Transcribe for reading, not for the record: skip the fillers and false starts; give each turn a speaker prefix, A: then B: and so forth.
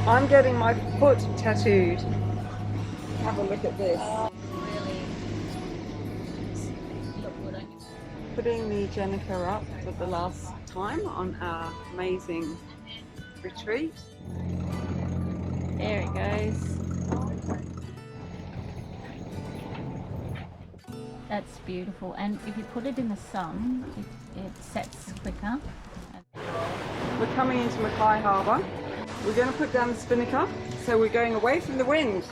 A: I'm getting my foot tattooed. Have a look at this.
B: Really.
A: Putting the gennaker up for the last time on our amazing retreat.
B: There it goes. That's beautiful. And if you put it in the sun, it sets quicker.
A: We're coming into Mackay Harbour. We're going to put down the spinnaker, so we're going away from the wind.